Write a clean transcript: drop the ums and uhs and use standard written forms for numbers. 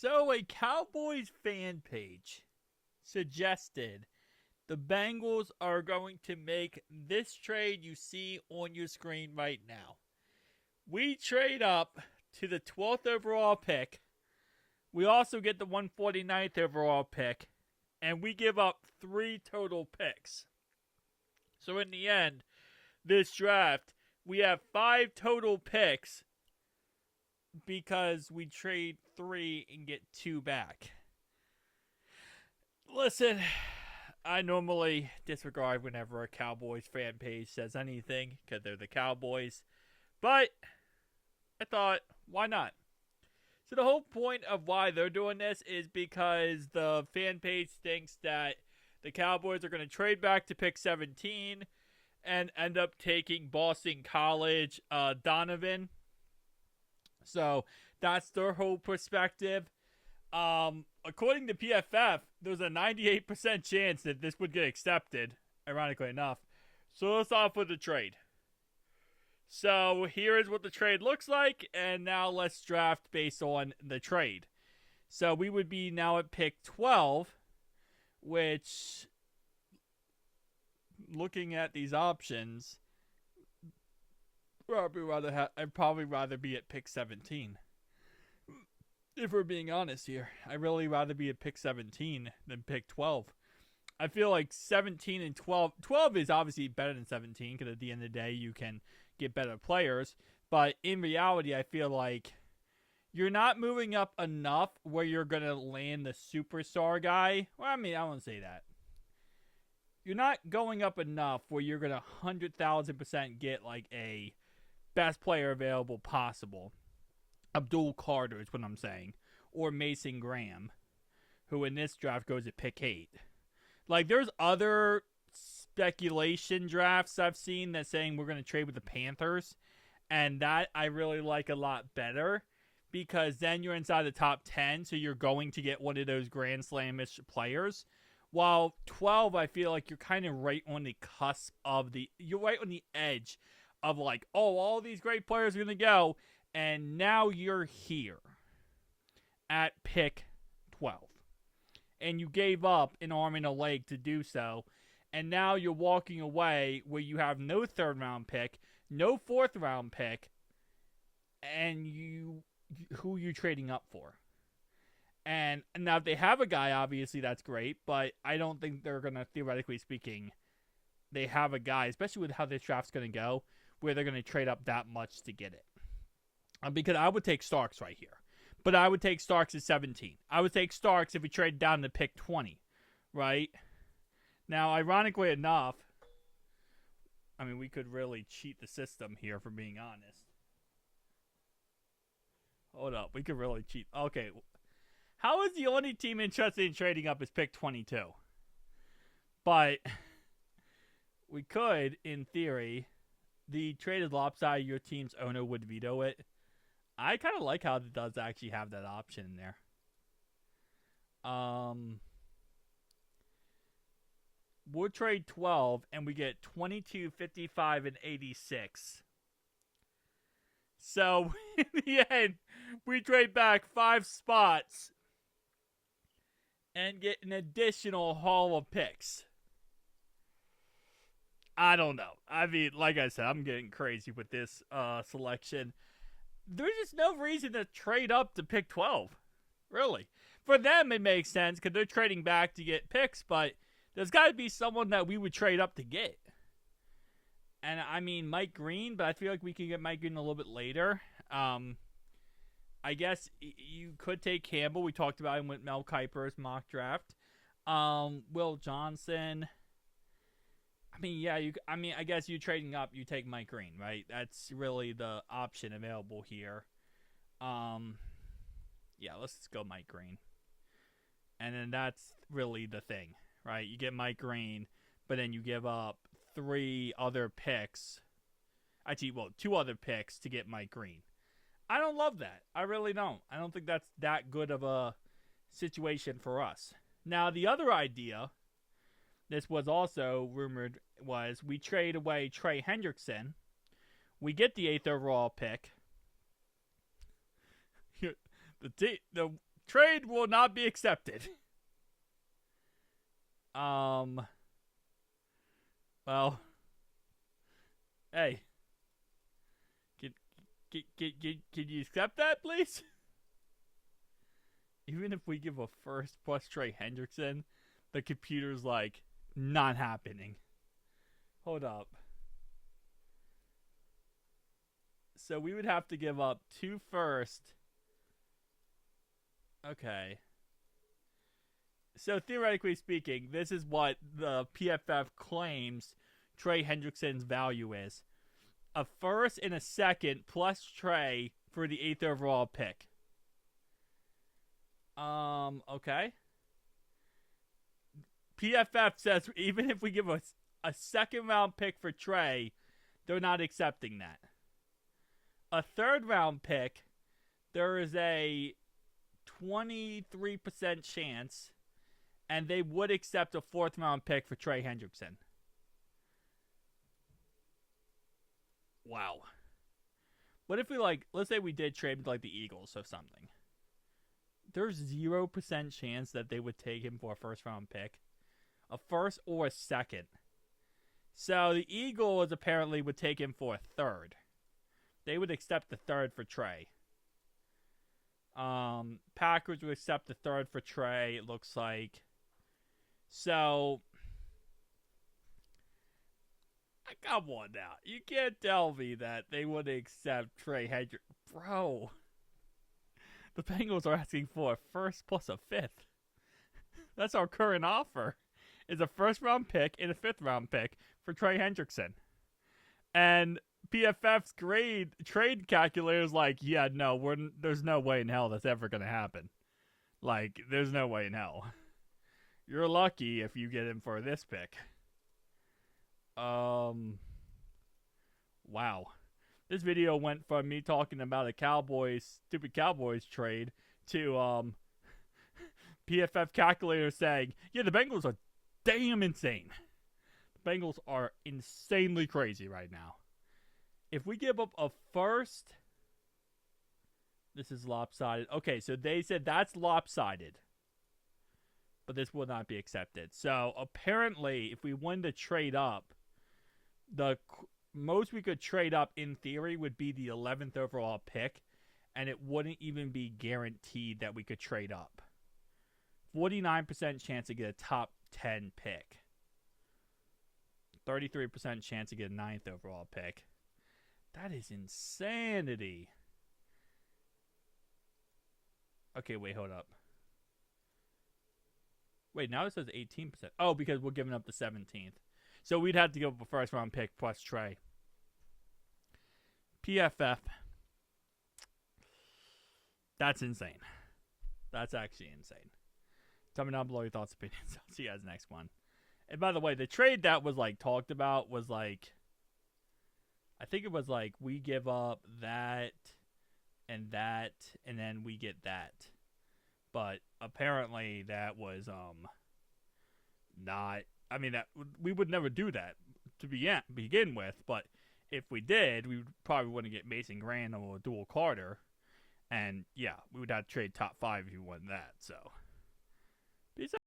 So, a Cowboys fan page suggested the Bengals are going to make this trade you see on your screen right now. We trade up to the 12th overall pick. We also get the 149th overall pick. And we give up 3 total picks. So, in the end, this draft, we have 5 total picks because we trade 3 and get 2 back. Listen, I normally disregard whenever a Cowboys fan page says anything because they're the Cowboys. But I thought, why not? So the whole point of why they're doing this is because the fan page thinks that the Cowboys are going to trade back to pick 17 and end up taking Boston College Donovan. So that's their whole perspective. According to PFF, there's a 98% chance that this would get accepted, ironically enough. So let's off with the trade. So here is what the trade looks like, and now let's draft based on the trade. So we would be now at pick 12, which, looking at these options, I'd probably rather be at pick 17. If we're being honest here, I'd really rather be at pick 17 than pick 12. I feel like 17 and 12. 12 is obviously better than 17 because at the end of the day, you can get better players. But in reality, I feel like you're not moving up enough where you're going to land the superstar guy. Well, I mean, I won't say that. You're not going up enough where you're going to 100,000% get like a best player available possible. Abdul Carter is what I'm saying. Or Mason Graham, who in this draft goes at pick 8. Like, there's other speculation drafts I've seen that saying we're going to trade with the Panthers. And that I really like a lot better. Because then you're inside the top 10, so you're going to get one of those Grand Slam-ish players. While 12, I feel like you're kind of right on the cusp of you're right on the edge of like, oh, all these great players are going to go. And now you're here at pick 12. And you gave up an arm and a leg to do so. And now you're walking away where you have no 3rd round pick, no 4th round pick, and who you trading up for? And now if they have a guy, obviously that's great, but I don't think they're going to, theoretically speaking, they have a guy, especially with how this draft's going to go, where they're going to trade up that much to get it. Because I would take Starks right here. But I would take Starks at 17. I would take Starks if we trade down to pick 20, right? Now, ironically enough, I mean, we could really cheat the system here, for being honest. Hold up. We could really cheat. Okay. How is the only team interested in trading up is pick 22? But we could, in theory, the traded lopsided, your team's owner would veto it. I kind of like how it does actually have that option in there. We'll trade 12, and we get 22, 55, and 86. So, in the end, we trade back 5 spots and get an additional haul of picks. I don't know. I mean, like I said, I'm getting crazy with this selection. There's just no reason to trade up to pick 12. Really. For them, it makes sense because they're trading back to get picks, but there's got to be someone that we would trade up to get. And I mean, Mike Green, but I feel like we can get Mike Green a little bit later. I guess you could take Campbell. We talked about him with Mel Kiper's mock draft. Will Johnson. I mean, yeah. I guess you trading up, you take Mike Green, right? That's really the option available here. Yeah, let's just go Mike Green. And then that's really the thing, right? You get Mike Green, but then you give up 3 other picks. Actually, well, 2 other picks to get Mike Green. I don't love that. I really don't. I don't think that's that good of a situation for us. Now, the other idea, this was also rumored, was we trade away Trey Hendrickson. We get the 8th overall pick. The trade will not be accepted. Well, hey, can you accept that, please? Even if we give a first plus Trey Hendrickson, the computer's like, not happening. Hold up. So we would have to give up 2 first. Okay. So theoretically speaking, this is what the PFF claims Trey Hendrickson's value is. A first and a second plus Trey for the 8th overall pick. Okay. PFF says even if we give a second round pick for Trey, they're not accepting that. A 3rd round pick, there is a 23% chance, and they would accept a 4th round pick for Trey Hendrickson. Wow. What if we let's say we did trade with the Eagles or something. There's 0% chance that they would take him for a 1st round pick. A 1st or a 2nd. So the Eagles apparently would take him for a 3rd. They would accept the 3rd for Trey. Packers would accept the 3rd for Trey, it looks like. So, come on now. You can't tell me that they would accept Trey Hendrickson. Bro. The Bengals are asking for a 1st plus a 5th. That's our current offer. Is a 1st round pick and a 5th round pick for Trey Hendrickson. And PFF's trade calculator is like, yeah, no, there's no way in hell that's ever going to happen. There's no way in hell. You're lucky if you get him for this pick. Wow. This video went from me talking about a stupid Cowboys trade to PFF calculator saying, yeah, the Bengals are damn insane. The Bengals are insanely crazy right now. If we give up a 1st, this is lopsided. Okay, so they said that's lopsided. But this will not be accepted. So apparently, if we wanted to trade up, the most we could trade up in theory would be the 11th overall pick, and it wouldn't even be guaranteed that we could trade up. 49% chance to get a top 10 pick. 33% chance to get a 9th overall pick. That is insanity. Okay, wait, hold up. Wait, now it says 18%. Oh, because we're giving up the 17th. So we'd have to give up a 1st round pick plus Trey. PFF. That's insane. That's actually insane. Tell me down below your thoughts and opinions. I'll see you guys next one. And by the way, the trade that was talked about was I think it was we give up that, and then we get that. But apparently that was not. I mean, that we would never do that to begin with. But if we did, we probably wouldn't get Mason Graham or Dual Carter, and yeah, we would have to trade top 5 if you wanted that. So, peace out.